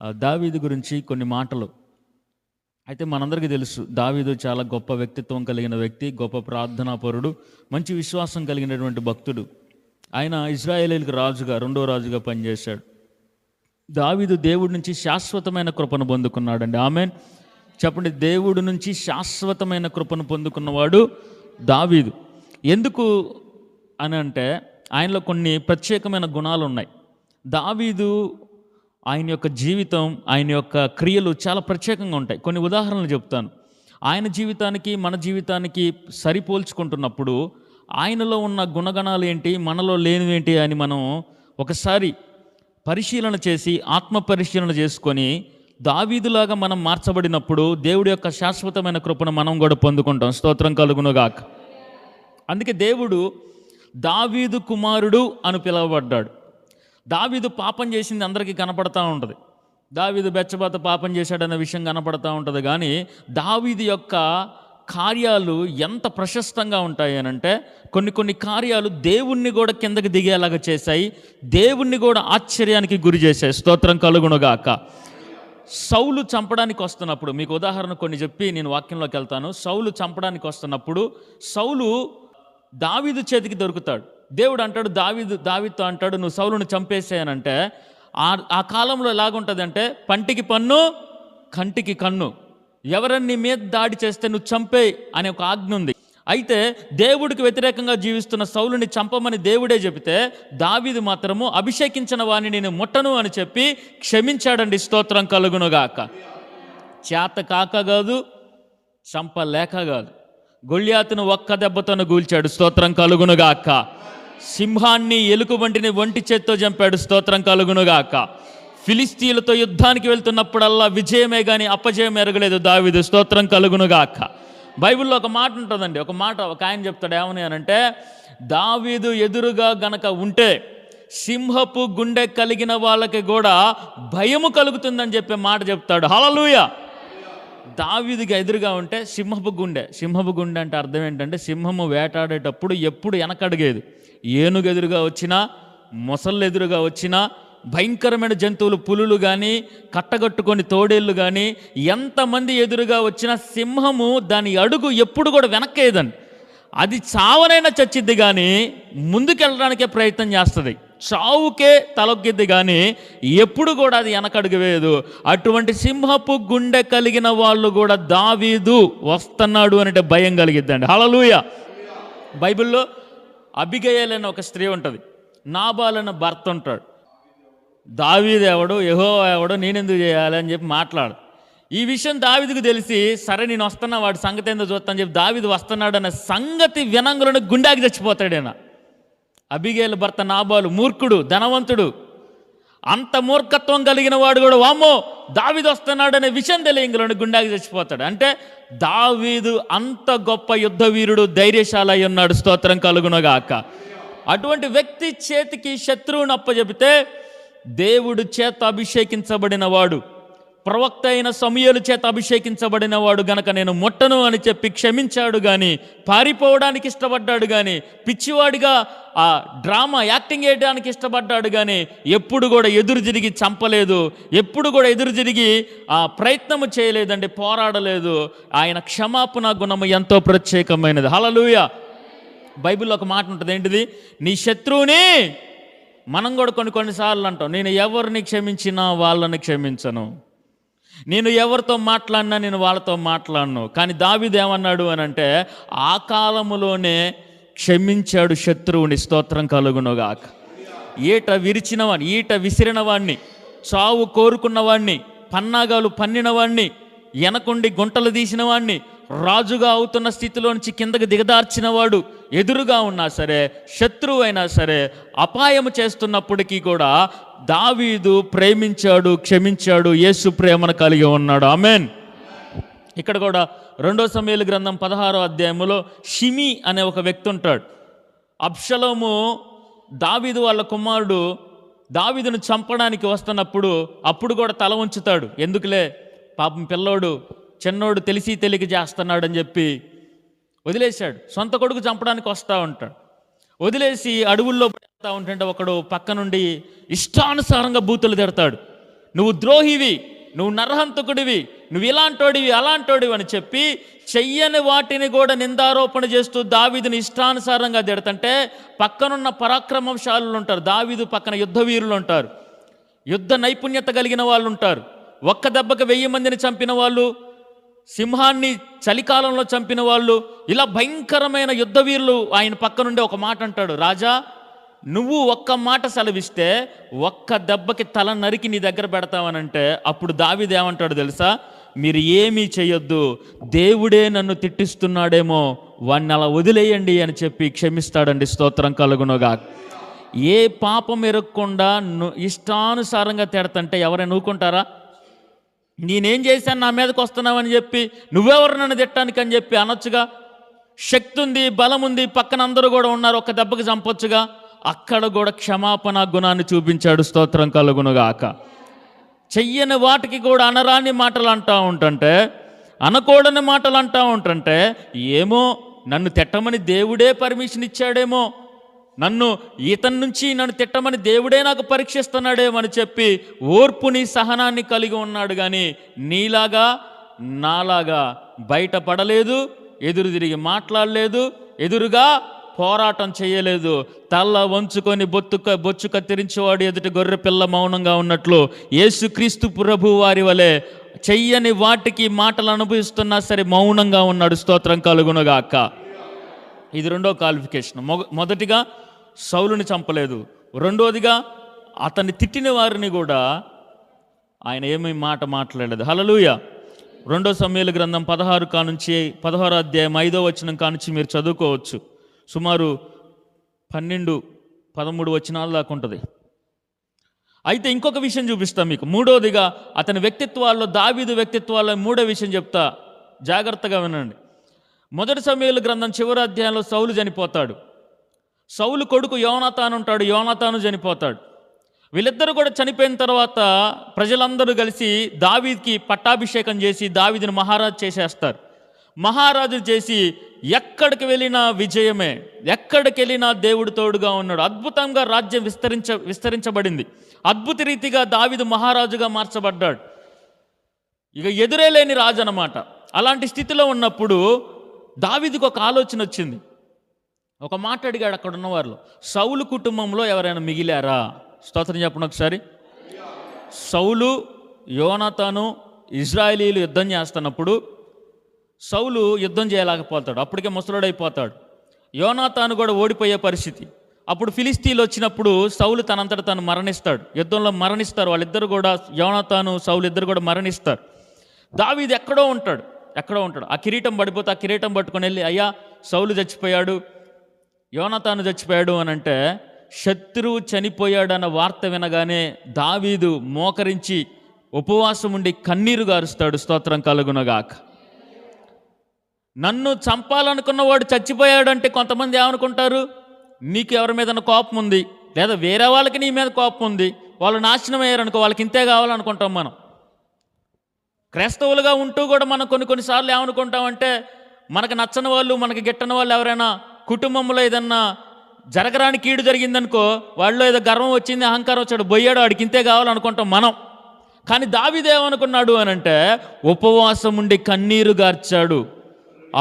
దావీదు గురించి కొన్ని మాటలు. అయితే మనందరికీ తెలుసు, దావీదు చాలా గొప్ప వ్యక్తిత్వం కలిగిన వ్యక్తి, గొప్ప ప్రార్థనాపరుడు, మంచి విశ్వాసం కలిగినటువంటి భక్తుడు. ఆయన ఇజ్రాయేలీలకు రాజుగా, రెండో రాజుగా పనిచేశాడు. దావీదు దేవుడి నుంచి శాశ్వతమైన కృపను పొందుకున్నాడండి. ఆమేన్ చెప్పండి. దేవుడి నుంచి శాశ్వతమైన కృపను పొందుకున్నవాడు దావీదు. ఎందుకు అని అంటే, ఆయనలో కొన్ని ప్రత్యేకమైన గుణాలు ఉన్నాయి. దావీదు ఆయన యొక్క జీవితం, ఆయన యొక్క క్రియలు చాలా ప్రత్యేకంగా ఉంటాయి. కొన్ని ఉదాహరణలు చెప్తాను. ఆయన జీవితానికి మన జీవితానికి సరిపోల్చుకుంటున్నప్పుడు ఆయనలో ఉన్న గుణగణాలు ఏంటి, మనలో లేనివేంటి అని మనం ఒకసారి పరిశీలన చేసి, ఆత్మ పరిశీలన చేసుకొని, దావీదులాగా మనం మార్చబడినప్పుడు దేవుడి యొక్క శాశ్వతమైన కృపను మనం కూడా పొందుకుంటాం. స్తోత్రం కలుగునుగాక. అందుకే దేవుడు దావీదు కుమారుడు అని పిలువబడ్డాడు. దావీదు పాపం చేసింది అందరికీ కనపడతా ఉంటుంది. దావీదు బెచ్చబాత పాపం చేశాడన్న విషయం కనపడతా ఉంటుంది. కానీ దావీదు యొక్క కార్యాలు ఎంత ప్రశస్తంగా ఉంటాయి అని అంటే, కొన్ని కార్యాలు దేవుణ్ణి కూడా కిందకి దిగేలాగా చేశాయి, దేవుణ్ణి కూడా ఆశ్చర్యానికి గురి చేశాయి. స్తోత్రం కలుగునుగాక. సౌలు చంపడానికి వస్తున్నప్పుడు, మీకు ఉదాహరణ కొన్ని చెప్పి నేను వాక్యంలోకి వెళ్తాను. సౌలు చంపడానికి వస్తున్నప్పుడు సౌలు దావీదు చేతికి దొరుకుతాడు. దేవుడు అంటాడు, దావీదుతో అంటాడు, నువ్వు సౌలును చంపేసేయనంటే, ఆ కాలంలో ఎలాగుంటుందంటే, పంటికి పన్ను కంటికి కన్ను, ఎవరన్నీ మీద దాడి చేస్తే నువ్వు చంపేయి అనే ఒక ఆజ్ఞ ఉంది. అయితే దేవుడికి వ్యతిరేకంగా జీవిస్తున్న సౌలుని చంపమని దేవుడే చెబితే, దావీదు మాత్రము అభిషేకించిన వాణ్ణి నేను ముట్టను అని చెప్పి క్షమించాడండి. స్తోత్రం కలుగునుగాక. చేత కాక కాదు, చంపలేక కాదు, గొల్యాతును ఒక్క దెబ్బతోనే గూల్చాడు. స్తోత్రం కలుగునుగాక. సింహాన్ని, ఎలుకబంటిని ఒంటి చేత్తో చంపాడు. స్తోత్రం కలుగునుగాక. ఫిలిస్తీన్లతో యుద్ధానికి వెళ్తున్నప్పుడల్లా విజయమే కానీ అపజయం ఎరగలేదు దావీదు. స్తోత్రం కలుగునుగాక. బైబిల్లో ఒక మాట ఉంటుందండి, ఒక ఆయన చెప్తాడు, ఏమని అనంటే, దావీదు ఎదురుగా గనక ఉంటే సింహపు గుండె కలిగిన వాళ్ళకి కూడా భయము కలుగుతుందని చెప్పే మాట చెప్తాడు. హల్లెలూయా. దావీదుకి ఎదురుగా ఉంటే సింహపు గుండె అంటే అర్థం ఏంటంటే, సింహము వేటాడేటప్పుడు ఎప్పుడు వెనకడిగేది. ఏనుగు ఎదురుగా వచ్చినా, మొసళ్ళు ఎదురుగా వచ్చినా, భయంకరమైన జంతువులు, పులులు కానీ, కట్టగట్టుకొని తోడేళ్ళు కానీ, ఎంతమంది ఎదురుగా వచ్చినా సింహము దాని అడుగు ఎప్పుడు కూడా వెనక్కేదండి. అది చావనైనా చచ్చిద్ది కానీ ముందుకెళ్ళడానికే ప్రయత్నం చేస్తుంది. చావుకే తలొగ్గిద్ది కానీ ఎప్పుడు కూడా అది వెనకడుగు వేయదు. అటువంటి సింహపు గుండె కలిగిన వాళ్ళు కూడా దావీదు వస్తున్నాడు అంటే భయం కలిగిద్దండి. హల్లెలూయా. బైబిల్లో అబిగయీల్ అనే ఒక స్త్రీ ఉంటుంది, నాబాల్ అనే భర్త ఉంటాడు. దావీదు ఎవడు, యెహోవా ఎవడు, నేనెందుకు చేయాలి అని చెప్పి మాట్లాడు. ఈ విషయం దావీదుకు తెలిసి, సరే నేను వస్తున్నా, వాడి సంగతి ఏందో చూస్తా అని చెప్పి దావీదు వస్తున్నాడు అనే సంగతి వినంగులను గుండెకి చచ్చిపోతాడేనా. అబిగయీల్ భర్త నాబాలు మూర్ఖుడు, ధనవంతుడు. అంత మూర్ఖత్వం కలిగిన వాడు కూడా వామ్మో దావీదు వస్తున్నాడు అనే విషయం తెలియంగులను గుండెకి చచ్చిపోతాడు. అంటే దావీదు అంత గొప్ప యుద్ధ వీరుడు, ధైర్యశాలి అయి ఉన్నాడు. స్తోత్రం కలుగునుగాక. అటువంటి వ్యక్తి చేతికి శత్రువుని అప్పచెబితే, దేవుడు చేత అభిషేకించబడిన వాడు, ప్రవక్త అయిన సమూయేలు చేత అభిషేకించబడిన వాడు గనక నేను ముట్టను అని చెప్పి క్షమించాడు. కానీ పారిపోవడానికి ఇష్టపడ్డాడు, కానీ పిచ్చివాడిగా ఆ డ్రామా యాక్టింగ్ చేయడానికి ఇష్టపడ్డాడు. కానీ ఎప్పుడు కూడా ఎదురు తిరిగి చంపలేదు, ఎప్పుడు కూడా ఎదురు తిరిగి ఆ ప్రయత్నము చేయలేదండి, పోరాడలేదు. ఆయన క్షమాపణ గుణము ఎంతో ప్రత్యేకమైనది. హల్లెలూయా. బైబిల్లో ఒక మాట ఉంటుంది, ఏంటిది? నీ శత్రువుని, మనం కూడా కొన్నిసార్లు అంటాం, నేను ఎవరిని క్షమించినా వాళ్ళని క్షమించను, నేను ఎవరితో మాట్లాడినా నేను వాళ్ళతో మాట్లాడను. కానీ దావీదు ఏమన్నాడు అని అంటే, ఆ కాలములోనే క్షమించాడు శత్రువుని. స్తోత్రం కలుగునుగాక. ఈట విసిరిన వాడిని, చావు కోరుకున్న వాడిని, పన్నాగాలు పన్నిన వాడిని, వెనకుండి గుంటలు తీసిన వాడిని, రాజుగా అవుతున్న స్థితిలో నుంచి కిందకి దిగదార్చిన వాడు ఎదురుగా ఉన్నా సరే, శత్రువు అయినా సరే, అపాయము చేస్తున్నప్పటికీ కూడా దావీదు ప్రేమించాడు, క్షమించాడు, యేసు ప్రేమను కలిగి ఉన్నాడు. ఆమేన్. ఇక్కడ కూడా 2 సమూయేలు గ్రంథం 16వ అధ్యాయంలో షిమి అనే ఒక వ్యక్తి ఉంటాడు. అబ్షలోము దావీదు వాళ్ళ కుమారుడు దావీదును చంపడానికి వస్తున్నప్పుడు అప్పుడు కూడా తల ఉంచుతాడు. ఎందుకులే, పాపం పిల్లోడు చిన్నోడు తెలిసి తెలియక చేస్తున్నాడు అని చెప్పి వదిలేశాడు. సొంత కొడుకు చంపడానికి వస్తూ ఉంటాడు. వదిలేసి అడవుల్లో పడతా ఉంటుంటే ఒకడు పక్క నుండి ఇష్టానుసారంగా బూతులు తిడతాడు. నువ్వు ద్రోహివి, నువ్వు నరహంతకుడివి, నువ్వు ఇలాంటోడివి అలాంటోడివి అని చెప్పి చెయ్యని వాటిని కూడా నిందారోపణ చేస్తూ దావీదుని ఇష్టానుసారంగా తిడుతుంటే పక్కనున్న పరాక్రమశాలులు ఉంటారు, దావీదు పక్కన యుద్ధ వీరులు ఉంటారు, యుద్ధ నైపుణ్యత కలిగిన వాళ్ళు ఉంటారు, ఒక్క దెబ్బకి 1000 మందిని చంపిన వాళ్ళు, సింహాన్ని చలికాలంలో చంపిన వాళ్ళు, ఇలా భయంకరమైన యుద్ధ వీరులు ఆయన పక్క నుండి ఒక మాట అంటాడు, రాజా నువ్వు ఒక్క మాట సెలవిస్తే ఒక్క దెబ్బకి తల నరికి నీ దగ్గర పెడతావనంటే అప్పుడు దావీదు ఏమంటాడు తెలుసా, మీరు ఏమీ చేయొద్దు, దేవుడే నన్ను తిట్టిస్తున్నాడేమో, వాడిని అలా వదిలేయండి అని చెప్పి క్షమిస్తాడండి. స్తోత్రం కలుగునుగా. ఏ పాపం ఎరగకుండా ఇష్టానుసారంగా తిడతంటే ఎవరైనా ఊరుకుంటారా? నేనేం చేశాను నా మీదకి వస్తున్నావని చెప్పి నువ్వెవరు నన్ను తిట్టడానికి అని చెప్పి అనొచ్చుగా. శక్తి ఉంది, బలం ఉంది, పక్కన అందరూ కూడా ఉన్నారు, ఒక్క దెబ్బకి చంపొచ్చుగా. అక్కడ కూడా క్షమాపణ గుణాన్ని చూపించాడు. స్తోత్రం కలుగునుగాక. చెయ్యని వాటికి కూడా అనరాని మాటలు అంటూ ఉంటుంటే, అనకూడని మాటలు అంటూ ఉంటుంటే ఏమో నన్ను తిట్టమని దేవుడే పర్మిషన్ ఇచ్చాడేమో, ఇతని నుంచి నన్ను తిట్టమని దేవుడే నాకు పరీక్షిస్తున్నాడేమో అని చెప్పి ఓర్పుని సహనాన్ని కలిగి ఉన్నాడు. కానీ నీలాగా నాలాగా బయటపడలేదు, ఎదురు తిరిగి మాట్లాడలేదు, ఎదురుగా పోరాటం చేయలేదు. తల్ల వంచుకొని బొచ్చు కత్తిరించేవాడు ఎదుటి గొర్రె పిల్ల మౌనంగా ఉన్నట్లు యేసుక్రీస్తు ప్రభు వారి వలె చెయ్యని వాటికి మాటలు అనుభవిస్తున్నా సరే మౌనంగా ఉన్నాడు. స్తోత్రం కలుగునుగాక. ఇది రెండో క్వాలిఫికేషన్. మొదటిగా సౌలుని చంపలేదు, రెండోదిగా అతన్ని తిట్టిన వారిని కూడా ఆయన ఏమీ మాట మాట్లాడలేదు. హల్లెలూయా. 2 సమూయేలు గ్రంథం 16 అధ్యాయం 5వ వచనం కానుంచి మీరు చదువుకోవచ్చు. సుమారు 12-13 వచనాల దాకా ఉంటుంది. అయితే ఇంకొక విషయం చూపిస్తా మీకు. మూడోదిగా అతని వ్యక్తిత్వాల్లో, దావీదు వ్యక్తిత్వాల్లో మూడో విషయం చెప్తా, జాగ్రత్తగా వినండి. 1 సమూయేలు గ్రంథం చివరి అధ్యాయంలో సౌలు చనిపోతాడు. సౌలు కొడుకు యోనాతాను ఉంటాడు, యోనాతాను చనిపోతాడు. వీళ్ళిద్దరూ కూడా చనిపోయిన తర్వాత ప్రజలందరూ కలిసి దావీదుకి పట్టాభిషేకం చేసి దావీదుని మహారాజు చేసేస్తారు. మహారాజు చేసి ఎక్కడికి వెళ్ళినా విజయమే, ఎక్కడికి వెళ్ళినా దేవుడు తోడుగా ఉన్నాడు. అద్భుతంగా రాజ్యం విస్తరించబడింది. అద్భుత రీతిగా దావీదు మహారాజుగా మార్చబడ్డాడు. ఇక ఎదురే లేని రాజు అన్నమాట. అలాంటి స్థితిలో ఉన్నప్పుడు దావీదుకు ఒక ఆలోచన వచ్చింది. ఒక మాట అడిగాడు అక్కడ ఉన్న వారిలో, సౌలు కుటుంబంలో ఎవరైనా మిగిలారా? స్తోత్రం చెప్పండి ఒకసారి. సౌలు, యోనాతాను, ఇజ్రాయేలీలు యుద్ధం చేస్తున్నప్పుడు సౌలు యుద్ధం చేయలేకపోతాడు, అప్పటికే ముసలుడైపోతాడు. యోనాతాను కూడా ఓడిపోయే పరిస్థితి. అప్పుడు ఫిలిస్తీన్లు వచ్చినప్పుడు సౌలు తనంతట తను మరణిస్తాడు, యుద్ధంలో మరణిస్తారు. వాళ్ళిద్దరు కూడా, యోనాతాను సౌలు ఇద్దరు కూడా మరణిస్తారు. దావీదు ఎక్కడో ఉంటాడు. ఆ కిరీటం పడిపోతే ఆ కిరీటం పట్టుకొని వెళ్ళి, అయ్యా సౌలు చచ్చిపోయాడు, యోనాతాను చచ్చిపోయాడు అని అంటే, శత్రువు చనిపోయాడన్న వార్త వినగానే దావీదు మోకరించి ఉపవాసం ఉండి కన్నీరు గారుస్తాడు. స్తోత్రం కలుగునుగాక. నన్ను చంపాలనుకున్నవాడు చచ్చిపోయాడంటే కొంతమంది ఏమనుకుంటారు, నీకు ఎవరి మీద కోపం ఉంది, లేదా వేరే వాళ్ళకి నీ మీద కోపం ఉంది, వాళ్ళు నాశనం అయ్యారనుకో, వాళ్ళకి ఇంతే కావాలనుకుంటాం. మనం క్రైస్తవులుగా ఉంటూ కూడా మనం కొన్నిసార్లు ఏమనుకుంటామంటే, మనకు నచ్చని వాళ్ళు, మనకి గిట్టని వాళ్ళు ఎవరైనా కుటుంబంలో ఏదన్నా జరగరాని కీడు జరిగిందనుకో, వాళ్ళు ఏదో గర్వం వచ్చింది, అహంకారం వచ్చాడు, బొయ్యాడు, వాడికి ఇంతే కావాలనుకుంటాం మనం. కానీ దావీదు ఏమనుకున్నాడు అని అంటే, ఉపవాసం ఉండి కన్నీరు గార్చాడు.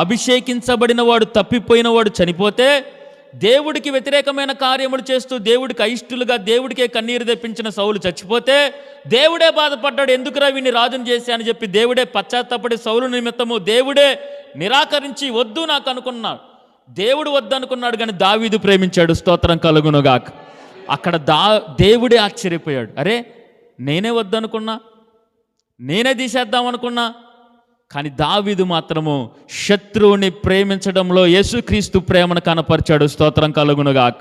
అభిషేకించబడిన వాడు, తప్పిపోయిన వాడు చనిపోతే దేవుడికి వ్యతిరేకమైన కార్యములు చేస్తూ దేవుడికి అయిష్టులుగా దేవుడికే కన్నీరు తెప్పించిన సౌలు చచ్చిపోతే దేవుడే బాధపడ్డాడు. ఎందుకురా వీడిని రాజును చేసి అని చెప్పి దేవుడే పశ్చాత్తాపడి సౌలు నిమిత్తము దేవుడే నిరాకరించి వద్దు నాకు అనుకున్నాడు. దేవుడు వద్దనుకున్నాడు కానీ దావీదు ప్రేమించాడు. స్తోత్రం కలుగునుగాక. అక్కడ దేవుడే ఆశ్చర్యపోయాడు. అరే నేనే వద్దనుకున్నా, నేనే తీసేద్దామనుకున్నా, కానీ దావీదు మాత్రము శత్రువుని ప్రేమించడంలో యేసుక్రీస్తు ప్రేమను కనపరిచాడు. స్తోత్రం కలుగునుగాక.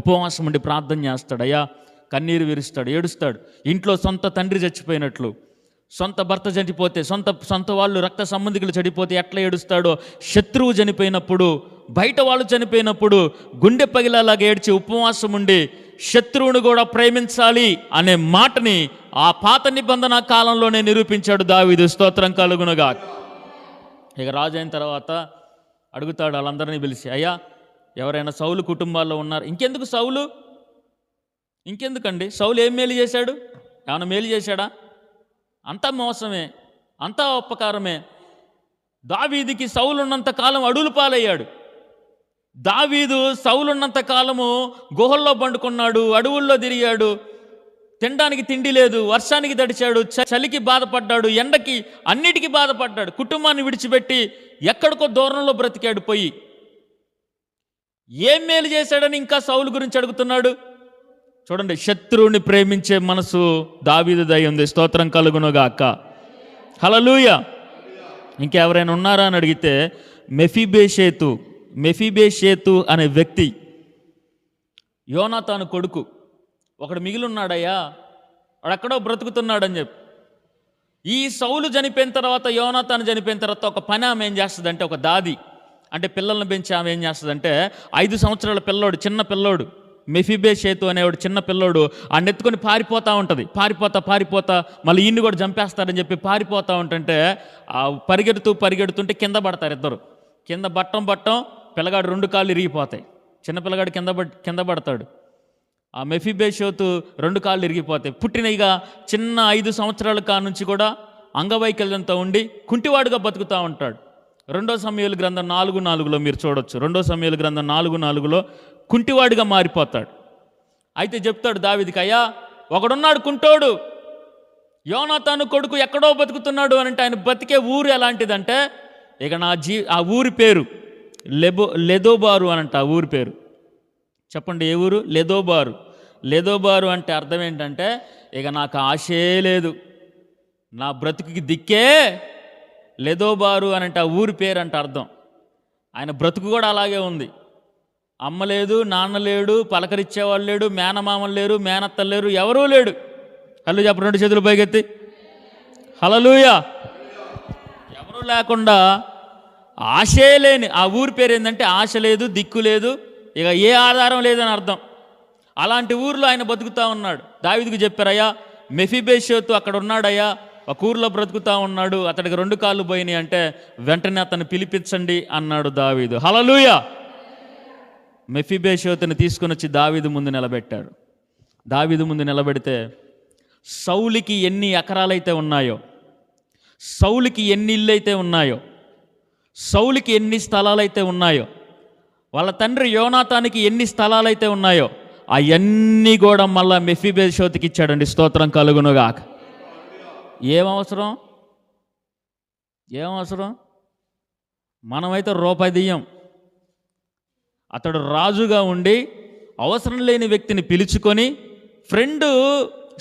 ఉపవాసం ఉండి ప్రార్థన చేస్తాడు. అయ్యా కన్నీరు విరుస్తాడు, ఏడుస్తాడు. ఇంట్లో సొంత తండ్రి చచ్చిపోయినట్లు, సొంత భర్త చనిపోతే, సొంత వాళ్ళు రక్త సంబంధికులు చనిపోతే ఎట్లా ఏడుస్తాడో, శత్రువు చనిపోయినప్పుడు, బయట వాళ్ళు చనిపోయినప్పుడు గుండె పగిలేలాగా ఏడ్చి ఉపవాసం ఉండి శత్రువును కూడా ప్రేమించాలి అనే మాటని ఆ పాత నిబంధన కాలంలోనే నిరూపించాడు దావీదు. స్తోత్రం కలుగునుగాక. ఇక రాజు అయిన తర్వాత అడుగుతాడు వాళ్ళందరినీ పిలిచి, అయ్యా ఎవరైనా సౌలు కుటుంబాల్లో ఉన్నారు? ఇంకెందుకు సౌలు? ఇంకెందుకండి? సౌలు ఏం మేలు చేశాడు? ఏమైనా మేలు చేశాడా? అంతా మోసమే, అంతా ఉపకారమే. దావీదుకి సౌలు ఉన్నంత కాలం అడవులు పాలయ్యాడు. దావీదు సౌలున్నంత కాలము గుహల్లో పండుకున్నాడు, అడవుల్లో తిరిగాడు, తినడానికి తిండి లేదు, వర్షానికి తడిచాడు, చలికి బాధపడ్డాడు, ఎండకి అన్నిటికీ బాధపడ్డాడు, కుటుంబాన్ని విడిచిపెట్టి ఎక్కడికో దూరంలో బ్రతికాడు. పోయి ఏం మేలు చేశాడని ఇంకా సౌలు గురించి అడుగుతున్నాడు. చూడండి, శత్రువుని ప్రేమించే మనసు దావీదు దయ ఉంది. స్తోత్రం కలుగునుగాక. హల్లెలూయా. ఇంకెవరైనా ఉన్నారా అని అడిగితే మెఫీబోషెతు అనే వ్యక్తి, యోనాతాను కొడుకు, ఒకడు మిగిలి ఉన్నాడయ్యా, వాడెక్కడో బ్రతుకుతున్నాడని చెప్పి. ఈ సౌలు చనిపోయిన తర్వాత, యోనాతాను చనిపోయిన తర్వాత ఒక పని ఆమె ఏం చేస్తుందంటే, ఒక దాది అంటే పిల్లల్ని పెంచి ఆమె ఏం చేస్తుందంటే, 5 సంవత్సరాల పిల్లోడు, చిన్న పిల్లోడు, మెఫీబోషెతు అనేవాడు చిన్న పిల్లోడు, ఆ నెత్తుకొని పారిపోతూ ఉంటుంది. పారిపోతా మళ్ళీ ఈయన్ని కూడా చంపేస్తారని చెప్పి పారిపోతూ ఉంటుంటే, ఆ పరిగెడుతుంటే కింద పడతారు ఇద్దరు. కింద బట్టం పిల్లగాడు 2 కాళ్ళు ఇరిగిపోతాయి. చిన్న పిల్లగాడు కింద పడతాడు. ఆ మెఫీబోషెతు 2 కాళ్ళు ఇరిగిపోతాయి. పుట్టినగా చిన్న 5 సంవత్సరాల నుంచి కూడా అంగవైకల్యంతో ఉండి కుంటివాడుగా బతుకుతూ ఉంటాడు. 2 సమూయేలు గ్రంథం 4:4లో మీరు చూడొచ్చు. 2 సమూయేలు గ్రంథం 4:4లో కుంటివాడిగా మారిపోతాడు. అయితే చెప్తాడు దావీదుకి, అయ్యా ఒకడున్నాడు కుంటోడు, యోనాతాను కొడుకు ఎక్కడో బతుకుతున్నాడు అని అంటే, ఆయన బతికే ఊరు ఎలాంటిదంటే, ఇక ఆ ఊరి పేరు లెదోబారు అనంట. ఆ ఊరి పేరు చెప్పండి, ఏ ఊరు? లెదోబారు అంటే అర్థం ఏంటంటే, ఇక నాకు ఆశే లేదు, నా బ్రతుకుకి దిక్కే లెదోబారు అనంటే ఆ ఊరి పేరు అంటే అర్థం. ఆయన బ్రతుకు కూడా అలాగే ఉంది. అమ్మ లేదు, నాన్న లేడు, పలకరిచ్చేవాళ్ళు లేడు, మేనమామలు లేరు, మేనత్తలు లేరు, ఎవరూ లేడు. హల్లు చెప్పండి, 2 చేతులు పైకెత్తి హల్లెలూయా. ఎవరూ లేకుండా ఆశే లేని ఆ ఊరి పేరు ఏంటంటే, ఆశ లేదు, దిక్కు లేదు, ఇక ఏ ఆధారం లేదని అర్థం. అలాంటి ఊరిలో ఆయన బతుకుతూ ఉన్నాడు. దావీదుకు చెప్పారయ్యా, మెఫీబోషెతు అక్కడ ఉన్నాడయ్యా, ఒక ఊరిలో బ్రతుకుతూ ఉన్నాడు, అతడికి 2 కాళ్ళు పోయినాయి అంటే వెంటనే అతన్ని పిలిపించండి అన్నాడు దావీదు. హల్లెలూయా. మెఫీబోషెతుని తీసుకుని వచ్చి దావీదు ముందు నిలబెట్టాడు. దావీదు ముందు నిలబెడితే, సౌలుకి ఎన్ని ఎకరాలైతే ఉన్నాయో, సౌలుకి ఎన్ని ఇళ్ళు అయితే ఉన్నాయో, సౌలుకి ఎన్ని స్థలాలైతే ఉన్నాయో, వాళ్ళ తండ్రి యోనాతానికి ఎన్ని స్థలాలైతే ఉన్నాయో, అవన్నీ కూడా మళ్ళా మెఫీబోషెతుకి ఇచ్చాడండి. స్తోత్రం కలుగునుగాక. ఏమవసరం? మనమైతే రూపాయి దియ్యం. అతడు రాజుగా ఉండి అవసరం లేని వ్యక్తిని పిలుచుకొని,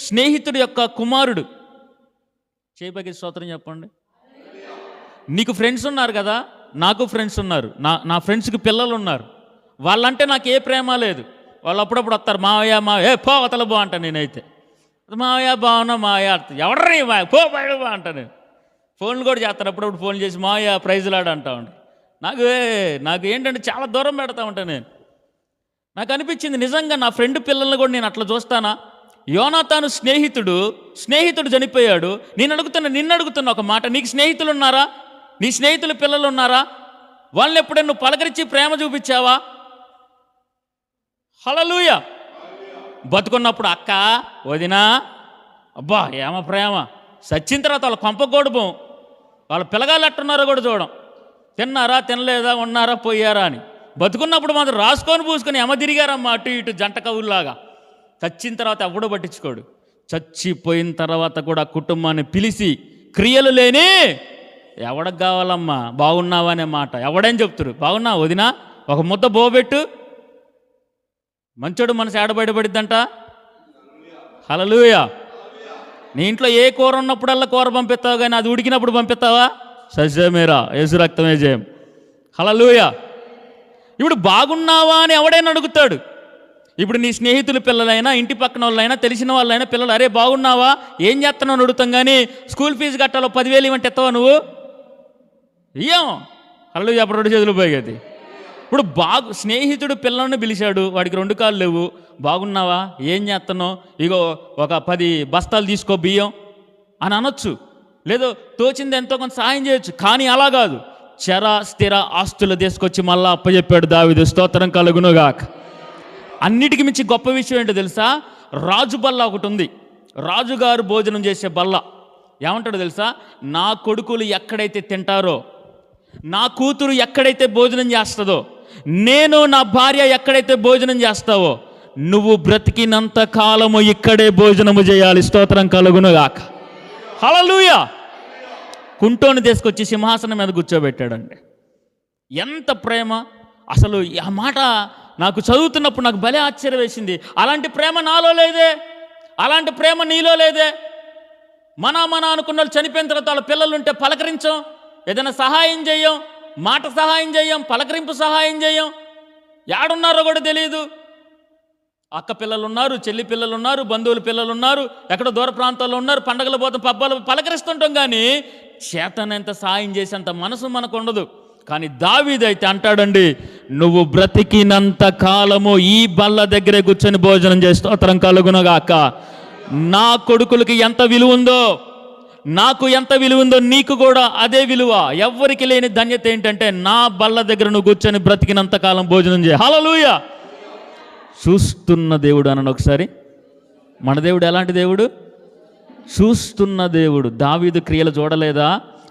స్నేహితుడి యొక్క కుమారుడు, చేపకి స్తోత్రం చెప్పండి. నీకు ఫ్రెండ్స్ ఉన్నారు కదా, నాకు ఫ్రెండ్స్ ఉన్నారు, నా ఫ్రెండ్స్కి పిల్లలు ఉన్నారు. వాళ్ళంటే నాకు ఏ ప్రేమ లేదు. వాళ్ళు అప్పుడప్పుడు వస్తారు, మావయ్య పో అవతల బా అంట. నేనైతే మావయ్య బాగున్నా, మావయ్య ఎవడని పో బయట బా అంట. నేను ఫోన్లు కూడా చేస్తాను, అప్పుడప్పుడు ఫోన్ చేసి మావయ్య ప్రైజ్లాడు అంటా ఉండి. నాకు ఏంటంటే చాలా దూరం పెడతా ఉంటాను నేను. నాకు అనిపించింది, నిజంగా నా ఫ్రెండ్ పిల్లల్ని కూడా నేను అట్లా చూస్తానా? యోనాతాను స్నేహితుడు చనిపోయాడు. నిన్ను అడుగుతున్నా ఒక మాట, నీకు స్నేహితులు ఉన్నారా? నీ స్నేహితులు పిల్లలు ఉన్నారా? వాళ్ళని ఎప్పుడైనా నువ్వు పలకరించి ప్రేమ చూపించావా? హల్లెలూయా. బతుకున్నప్పుడు అక్క, వదినా, అబ్బా ఏమ ప్రేమ. సచ్చిన తర్వాత వాళ్ళ కొంపగోడుబం, వాళ్ళ పిల్లగాళ్ళు ఎట్టున్నారో కూడా చూడం. తిన్నారా, తినలేదా, ఉన్నారా, పోయారా అని. బతుకున్నప్పుడు మాత్రం రాసుకొని పూసుకొని ఎమ తిరిగారమ్మా అటు ఇటు జంట కవుల్లాగా. చచ్చిన తర్వాత ఎవడో పట్టించుకోడు. చచ్చిపోయిన తర్వాత కూడా కుటుంబాన్ని పిలిచి క్రియలు లేని ఎవడకు కావాలమ్మా బాగున్నావా అనే మాట ఎవడేం చెప్తారు? బాగున్నా వదినా, ఒక ముద్ద బోబెట్టు, మంచోడు మనసు ఏడబయటపడిద్దంట. హల్లెలూయా. నీ ఇంట్లో ఏ కూర ఉన్నప్పుడల్లా కూర పంపిస్తావు, కానీ అది ఉడికినప్పుడు పంపిస్తావా? సజమేరా, యేసు రక్తమే జయం. హల్లెలూయా. ఇప్పుడు బాగున్నావా అని ఎవడైనా అడుగుతాడు. ఇప్పుడు నీ స్నేహితుల పిల్లలైనా, ఇంటి పక్కన వాళ్ళైనా, తెలిసిన వాళ్ళైనా పిల్లలు, అరే బాగున్నావా, ఏం చేస్తున్నావు అని అడుగుతాం. కానీ స్కూల్ ఫీజు కట్టాలో 10,000 ఇవ్వంటే ఎత్తవా నువ్వు? ఇయ్యం. హల్లెలూయా. 2 చేతులు పోయేది. ఇప్పుడు స్నేహితుడు పిల్లల్ని పిలిచాడు, వాడికి 2 కాళ్ళు లేవు, బాగున్నావా, ఏం చేస్తున్నావు, ఇగో ఒక 10 బస్తాలు తీసుకో బియ్యం అని అనొచ్చు. లేదో తోచింది ఎంతో కొంత సాయం చేయొచ్చు. కానీ అలా కాదు, స్థిర ఆస్తులు తీసుకొచ్చి మళ్ళా అప్పచెప్పాడు దావీదు. స్తోత్రం కలుగునుగాక. అన్నిటికి మించి గొప్ప విషయం ఏంటో తెలుసా? రాజు బల్ల ఒకటి ఉంది. రాజుగారు భోజనం చేసే బల్ల. ఏమంటాడు తెలుసా? నా కొడుకులు ఎక్కడైతే తింటారో, నా కూతురు ఎక్కడైతే భోజనం చేస్తుందో, నేను నా భార్య ఎక్కడైతే భోజనం చేస్తావో, నువ్వు బ్రతికినంత కాలము ఇక్కడే భోజనము చేయాలి. స్తోత్రం కలుగునుగాక. హల్లెలూయా. కుంటోని తీసుకొచ్చి సింహాసనం మీద కూర్చోబెట్టాడండి. ఎంత ప్రేమ! అసలు ఆ మాట నాకు చదువుతున్నప్పుడు నాకు భలే ఆశ్చర్యం వేసింది. అలాంటి ప్రేమ నాలో లేదే, అలాంటి ప్రేమ నీలో లేదే. మన అనుకున్న వాళ్ళు చనిపోయిన తర్వాత వాళ్ళ పిల్లలుంటే పలకరించం, ఏదైనా సహాయం చేయం, మాట సహాయం చేయం, పలకరింపు సహాయం చేయం. ఏడున్నారో కూడా తెలియదు. అక్క పిల్లలు ఉన్నారు, చెల్లి పిల్లలు ఉన్నారు, బంధువుల పిల్లలు ఉన్నారు, ఎక్కడో దూర ప్రాంతాల్లో ఉన్నారు, పండగలు పోతాం, పబ్బాలు పలకరిస్తుంటాం. కానీ చేతనంత సాయం చేసేంత మనసు మనకు ఉండదు. కానీ దావీదు అయితే అంటాడండి, నువ్వు బ్రతికినంత కాలము ఈ బల్ల దగ్గరే కూర్చొని భోజనం చేస్తూ స్తోత్రం కలుగునుగాక. నా కొడుకులకి ఎంత విలువ ఉందో, నాకు ఎంత విలువ ఉందో నీకు కూడా అదే విలువ. ఎవ్వరికి లేని ధన్యత ఏంటంటే నా బల్ల దగ్గర నువ్వు కూర్చొని బ్రతికినంత కాలం భోజనం చేయ. హల్లెలూయా. చూస్తున్న దేవుడు అనండి ఒకసారి. మన దేవుడు ఎలాంటి దేవుడు? చూస్తున్న దేవుడు. దావీదు క్రియలు చూడలేదా?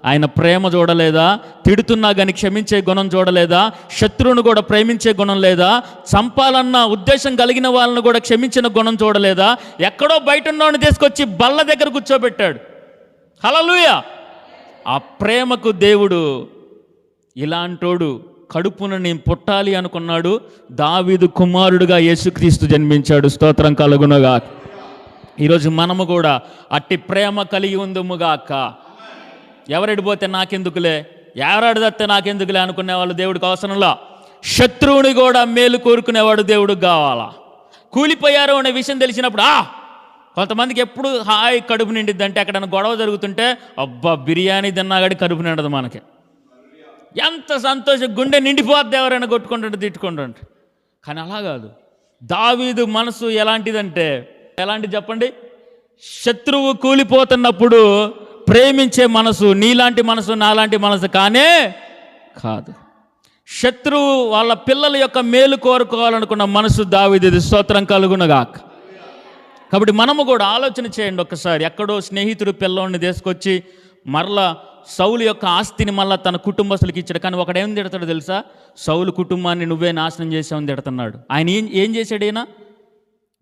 ఆయన ప్రేమ చూడలేదా? తిడుతున్నా కానీ క్షమించే గుణం చూడలేదా? శత్రువును కూడా ప్రేమించే గుణం లేదా? చంపాలన్న ఉద్దేశం కలిగిన వాళ్ళను కూడా క్షమించిన గుణం చూడలేదా? ఎక్కడో బయట ఉన్నవాడిని తీసుకొచ్చి బల్ల దగ్గర కూర్చోబెట్టాడు. హల్లెలూయా. ఆ ప్రేమకు దేవుడు ఇలాంటోడు కడుపున నేను పుట్టాలి అనుకున్నాడు. దావీదు కుమారుడుగా యేసుక్రీస్తు జన్మించాడు. స్తోత్రం కలుగునుగాక. ఈరోజు మనము కూడా అట్టి ప్రేమ కలిగి ఉందుముగాక. ఎవరెడిపోతే నాకెందుకులే, ఎవరాడిదత్తే నాకెందుకులే అనుకునేవాళ్ళు దేవుడికి అవసరంలా. శత్రువుని కూడా మేలు కోరుకునేవాడు దేవుడికి కావాలా. కూలిపోయారు అనే విషయం తెలిసినప్పుడు కొంతమందికి ఎప్పుడు హాయ్ కడుపు నిండిద్ది అంటే ఎక్కడైనా గొడవ జరుగుతుంటే అబ్బా బిర్యానీ తిన్నాగాడి కడుపు నిండదు మనకి. ఎంత సంతోషం, గుండె నిండిపోద్ది ఎవరైనా కొట్టుకుంటుంటే తిట్టుకుంటుంటే. కానీ అలా కాదు. దావీదు మనసు ఎలాంటిదంటే, ఎలాంటిది చెప్పండి? శత్రువు కూలిపోతున్నప్పుడు ప్రేమించే మనసు, నీలాంటి మనసు నాలాంటి మనసు కానే కాదు. శత్రువు వాళ్ళ పిల్లల యొక్క మేలు కోరుకోవాలనుకున్న మనసు దావీదుది. స్తోత్రం కలుగునుగాక. కాబట్టి మనము కూడా ఆలోచన చేయండి ఒక్కసారి. ఎక్కడో స్నేహితుడు పిల్లోడిని తీసుకొచ్చి మరలా సౌలు యొక్క ఆస్తిని మళ్ళీ తన కుటుంబస్తులకి ఇచ్చాడు. కానీ ఒకడేం తిడతాడు తెలుసా? సౌలు కుటుంబాన్ని నువ్వే నాశనం చేసావని తిడుతున్నాడు. ఆయన ఏం చేశాడు? అయినా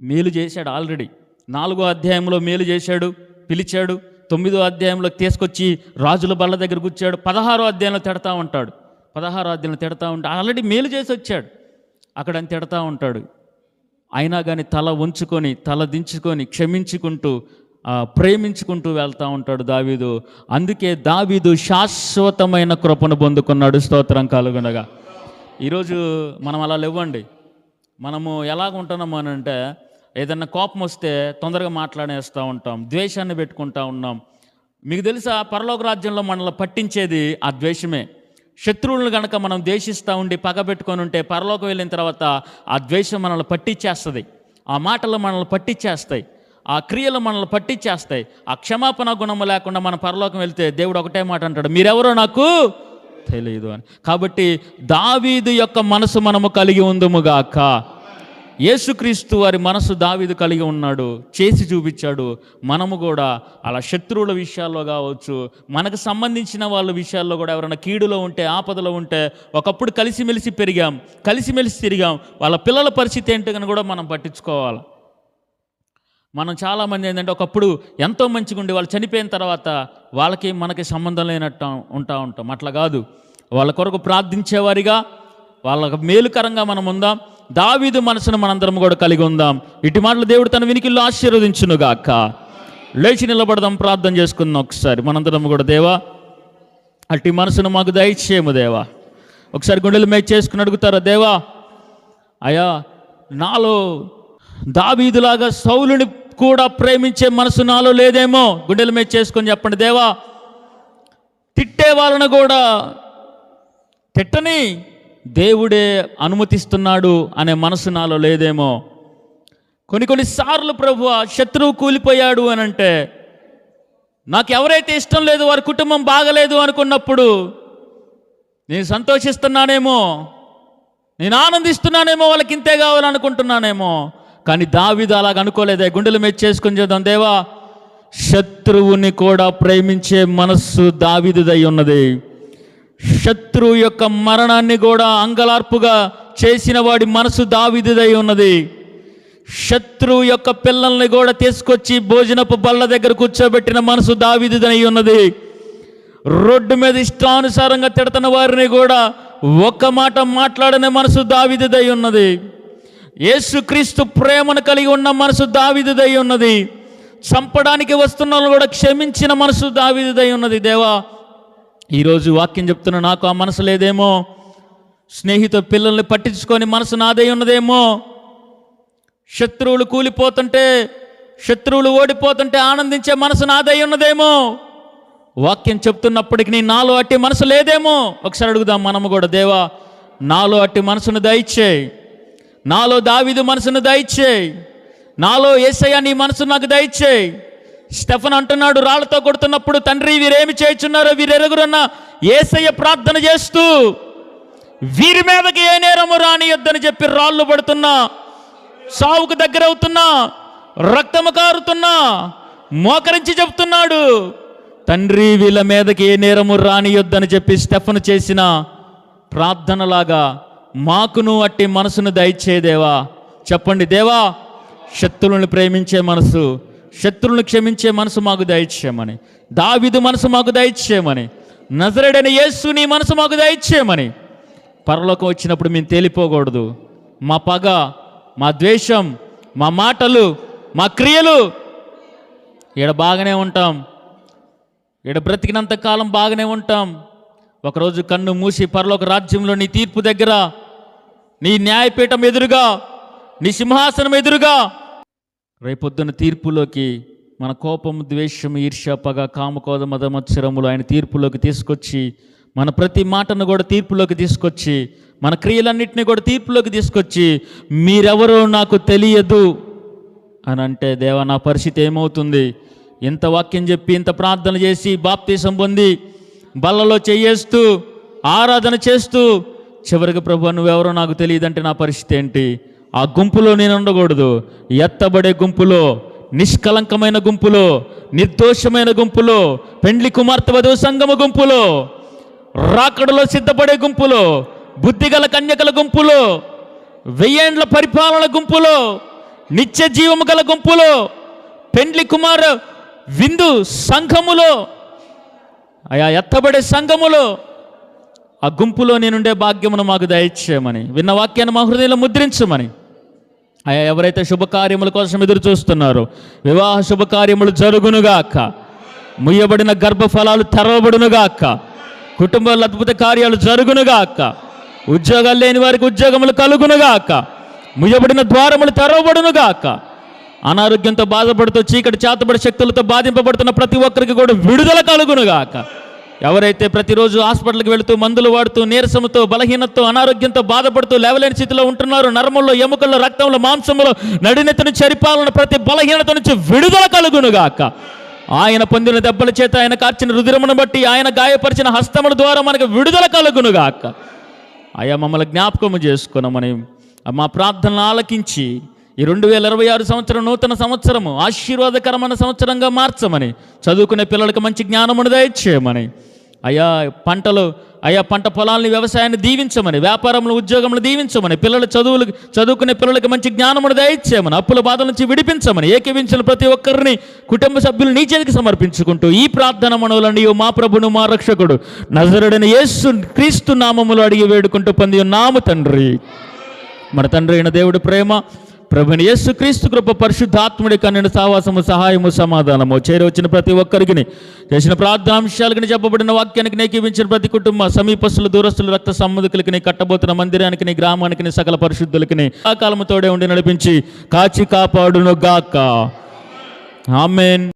మేలు చేశాడు. ఆల్రెడీ 4వ అధ్యాయంలో మేలు చేశాడు, పిలిచాడు. 9వ అధ్యాయంలో తీసుకొచ్చి రాజుల బల్ల దగ్గర కూర్చాడు. 16వ అధ్యాయంలో తిడతా ఉంటాడు. 16వ అధ్యాయంలో తిడతా ఉంటాడు. ఆల్రెడీ మేలు చేసి వచ్చాడు, అక్కడ తిడతా ఉంటాడు. అయినా కానీ తల ఉంచుకొని, తల దించుకొని, క్షమించుకుంటూ, ప్రేమించుకుంటూ వెళ్తూ ఉంటాడు దావీదు. అందుకే దావీదు శాశ్వతమైన కృపను పొందుకున్నాడు. స్తోత్రం కలుగునగా. ఈరోజు మనం అలా లేవండి. మనము ఎలాగుంటున్నాము అని అంటే, ఏదన్నా కోపం వస్తే తొందరగా మాట్లాడేస్తూ ఉంటాం, ద్వేషాన్ని పెట్టుకుంటూ ఉన్నాం. మీకు తెలుసా, పరలోక రాజ్యంలో మనల్ని పట్టించేది ఆ ద్వేషమే. శత్రువులను కనుక మనం ద్వేషిస్తూ ఉండి పగబెట్టుకొని ఉంటే పరలోకం వెళ్ళిన తర్వాత ఆ ద్వేషం మనల్ని పట్టించేస్తుంది. ఆ మాటలు మనల్ని పట్టించేస్తాయి, ఆ క్రియలు మనల్ని పట్టించేస్తాయి. ఆ క్షమాపణ గుణము లేకుండా మన పరలోకం వెళ్తే దేవుడు ఒకటే మాట అంటాడు, మీరెవరో నాకు తెలియదు అని. కాబట్టి దావీదు యొక్క మనసు మనము కలిగి ఉందుముగాక. యేసుక్రీస్తు వారి మనసు దావీదు కలిగి ఉన్నాడు, చేసి చూపించాడు. మనము కూడా అలా శత్రువుల విషయాల్లో కావచ్చు, మనకు సంబంధించిన వాళ్ళ విషయాల్లో కూడా ఎవరైనా కీడులో ఉంటే, ఆపదలో ఉంటే, ఒకప్పుడు కలిసిమెలిసి పెరిగాం, కలిసిమెలిసి తిరిగాం, వాళ్ళ పిల్లల పరిస్థితి ఏంటని కూడా మనం పట్టించుకోవాలి. మనం చాలామంది ఏంటంటే ఒకప్పుడు ఎంతో మంచిగా ఉండి వాళ్ళు చనిపోయిన తర్వాత వాళ్ళకి మనకి సంబంధం లేనట్టు ఉంటాం. అట్లా కాదు. వాళ్ళ కొరకు ప్రార్థించేవారిగా, వాళ్ళకు మేలుకరంగా మనం ఉందాం. దావీదు మనసును మనందరం కూడా కలిగి ఉందాం. ఇటు మాటలు దేవుడు తన వినికిల్లో ఆశీర్వదించునుగాక. లేచి నిలబడదాం, ప్రార్థన చేసుకుందాం ఒకసారి మనందరం కూడా. దేవా, అట్టి మనసును మాకు దయచేయము దేవా. ఒకసారి గుండెలు మేక్ చేసుకుని అడుగుతారా, దేవా అయ్యా నాలో దావీదులాగా సౌలుని కూడా ప్రేమించే మనసు నాలో లేదేమో. గుండెలు మేక్ చేసుకొని చెప్పండి, దేవా తిట్టే వాళ్ళను కూడా తిట్టని దేవుడే అనుమతిస్తున్నాడు అనే మనసు నాలో లేదేమో. కొన్నిసార్లు ప్రభువా శత్రువు కూలిపోయాడు అని అంటే, నాకు ఎవరైతే ఇష్టం లేదు, వారి కుటుంబం బాగలేదు అనుకున్నప్పుడు నేను సంతోషిస్తున్నానేమో, నేను ఆనందిస్తున్నానేమో, వాళ్ళకి ఇంతే కావాలనుకుంటున్నానేమో. కానీ దావీదు అలాగ అనుకోలేదే. గుండెలు మీద చేసుకొని చేద్దాం, దేవా శత్రువుని కూడా ప్రేమించే మనస్సు దావీదుదై ఉన్నది. శత్రువు యొక్క మరణాన్ని కూడా అంగలార్పుగా చేసిన వాడి మనసు దావీదుదై ఉన్నది. శత్రువు యొక్క పిల్లల్ని కూడా తీసుకొచ్చి భోజనపు బల్ల దగ్గర కూర్చోబెట్టిన మనసు దావీదుదై ఉన్నది. రోడ్డు మీద ఇష్టానుసారంగా తిడుతున్న వారిని కూడా ఒక్క మాట మాట్లాడని మనసు దావీదుదై ఉన్నది. యేసుక్రీస్తు ప్రేమను కలిగి ఉన్న మనసు దావీదుదై ఉన్నది. చంపడానికి వస్తున్న వాళ్ళు కూడా క్షమించిన మనసు దావీదుదై ఉన్నది. దేవా ఈరోజు వాక్యం చెప్తున్నా, నాకు ఆ మనసు లేదేమో. స్నేహితు పిల్లల్ని పట్టించుకొని మనసు నాదై ఉన్నదేమో. శత్రువులు కూలిపోతుంటే, శత్రువులు ఓడిపోతుంటే ఆనందించే మనసు నాదై ఉన్నదేమో. వాక్యం చెప్తున్నప్పటికీ నాలో అట్టి మనసు లేదేమో. ఒకసారి అడుగుదాం మనము కూడా, దేవా నాలో అట్టి మనసును దయచేయి, నాలో దావీదు మనసును దయచేయి, నాలో యేసయ్య నీ మనసు నాకు దయచేయి. స్టెఫన్ అంటున్నాడు రాళ్లతో కొడుతున్నప్పుడు, తండ్రి వీరేమి చేయుచున్నారో వీరెరుగురన్న యేసయ్య ప్రార్థన చేస్తూ, వీరి మీదకి ఏ నేరము రానియొద్దని చెప్పి రాళ్ళు పడుతున్నా, సావుకు దగ్గర అవుతున్నా, రక్తము కారుతున్నా, మోకరించి చెప్తున్నాడు, తండ్రి వీళ్ళ మీదకి ఏ నేరము రానియొద్దని చెప్పి స్టెఫన్ చేసిన ప్రార్థనలాగా మాకును అట్టి మనసును దయచేదేవా. చెప్పండి, దేవా శత్రువులను ప్రేమించే మనసు, శత్రువులను క్షమించే మనసు మాకు దయచేయమని, దావీదు మనసు మాకు దయచేయమని, నజరేయుడైన యేసు నీ మనసు మాకు దయచేయమని. పరలోకం వచ్చినప్పుడు మేము తేలిపోకూడదు. మా పగ, మా ద్వేషం, మా మాటలు, మా క్రియలు, ఈడ బాగానే ఉంటాం, ఈడ బ్రతికినంత కాలం బాగానే ఉంటాం. ఒకరోజు కన్ను మూసి పరలోక రాజ్యంలో నీ తీర్పు దగ్గర, నీ న్యాయపీఠం ఎదురుగా, నీ సింహాసనం ఎదురుగా, రేపొద్దున తీర్పులోకి మన కోపం, ద్వేషం, ఈర్ష్య, పగ, కామకోద, మదమత్సరములు ఆయన తీర్పులోకి తీసుకొచ్చి, మన ప్రతి మాటను కూడా తీర్పులోకి తీసుకొచ్చి, మన క్రియలన్నింటినీ కూడా తీర్పులోకి తీసుకొచ్చి, మీరెవరో నాకు తెలియదు అని అంటే, దేవా నా పరిస్థితి ఏమవుతుంది? ఇంత వాక్యం చెప్పి, ఇంత ప్రార్థన చేసి, బాప్తీసం పొంది, బల్లలో చేయేస్తూ, ఆరాధన చేస్తూ, చివరికి ప్రభు నువ్వెవరో నాకు తెలియదంటే నా పరిస్థితి ఏంటి? ఆ గుంపులో నేను ఉండకూడదు. ఎత్తబడే గుంపులో, నిష్కలంకమైన గుంపులో, నిర్దోషమైన గుంపులో, పెండ్లి కుమార్తె వధువు సంగమ గుంపులో, రాకడలో సిద్ధపడే గుంపులో, బుద్ధిగల కన్యకల గుంపులో, 1000 ఏండ్ల పరిపాలన గుంపులో, నిత్య జీవము గల గుంపులో, పెండ్లి కుమార్ విందు సంఘములో, ఆయా ఎత్తబడే సంఘములో, ఆ గుంపులో నేనుండే భాగ్యమును మాకు దయచేయమని, విన్న వాక్యాన్ని మా హృదయంలో ముద్రించమని. ఆయా ఎవరైతే శుభకార్యముల కోసం ఎదురు చూస్తున్నారో, వివాహ శుభకార్యములు జరుగునుగాక, ముయ్యబడిన గర్భఫలాలు తెరవబడునుగాక, కుటుంబాల అద్భుత కార్యాలు జరుగునుగాక, ఉద్యోగాలు లేని వారికి ఉద్యోగములు కలుగునుగాక, ముయ్యబడిన ద్వారములు తెరవబడునుగాక, అనారోగ్యంతో బాధపడుతూ చీకటి చేతబడి శక్తులతో బాధింపబడుతున్న ప్రతి ఒక్కరికి కూడా విడుదల కలుగునుగాక. ఎవరైతే ప్రతిరోజు హాస్పిటల్కి వెళుతూ మందులు వాడుతూ నీరసంతో, బలహీనతతో, అనారోగ్యంతో బాధపడుతూ లేవలేని స్థితిలో ఉంటున్నారు, నరముల్లో, ఎముకల్లో, రక్తంలో, మాంసంలో, నడినెత్తుని చరిపాలన ప్రతి బలహీనత నుంచి విడుదల కలుగునుగాక. ఆయన పొందిన దెబ్బల చేత, ఆయన కార్చిన రుధిరమును బట్టి, ఆయన గాయపరిచిన హస్తముల ద్వారా మనకు విడుదల కలుగునుగాక. ఆయా మమ్మల్ని జ్ఞాపకము చేసుకున్నామని, మా ప్రార్థనలు ఆలకించి ఈ 2026 సంవత్సరం నూతన సంవత్సరము ఆశీర్వాదకరమైన సంవత్సరంగా మార్చమని, చదువుకునే పిల్లలకు మంచి జ్ఞానమును దయచేయమని, పంట పొలాలని, వ్యవసాయాన్ని దీవించమని, వ్యాపారంలో, ఉద్యోగంలో దీవించమని, చదువుకునే పిల్లలకి మంచి జ్ఞానమును దయచేయమని, అప్పుల బాధల నుంచి విడిపించమని, ఏకీవించిన ప్రతి ఒక్కరిని, కుటుంబ సభ్యులు నీ చేతికి సమర్పించుకుంటూ ఈ ప్రార్థన మనవులని మా ప్రభును, మా రక్షకుడు నజరేయుడైన యేసు క్రీస్తు నామములో అడిగి వేడుకుంటూ పొంది ఉన్నాము తండ్రి. మన తండ్రి అయిన దేవుడి ప్రేమ, ప్రభుని యేసు క్రీస్తు కృప, పరిశుద్ధాత్ముడి కన్నుని సావాసము, సహాయము, సమాధానము చేరి వచ్చిన ప్రతి ఒక్కరికి, చేసిన ప్రార్థనాంశాలకి, చెప్పబడిన వాక్యానికి ఏకీవించిన ప్రతి కుటుంబ సమీపస్తులు, దూరస్తులు, రక్త సంబంధికులకి, కట్టబోతున్న మందిరానికి, గ్రామానికి, సకల పరిశుద్ధులకి ఆ కాలముతోడే ఉండి నడిపించి కాచి కాపాడును గాక. ఆమేన్.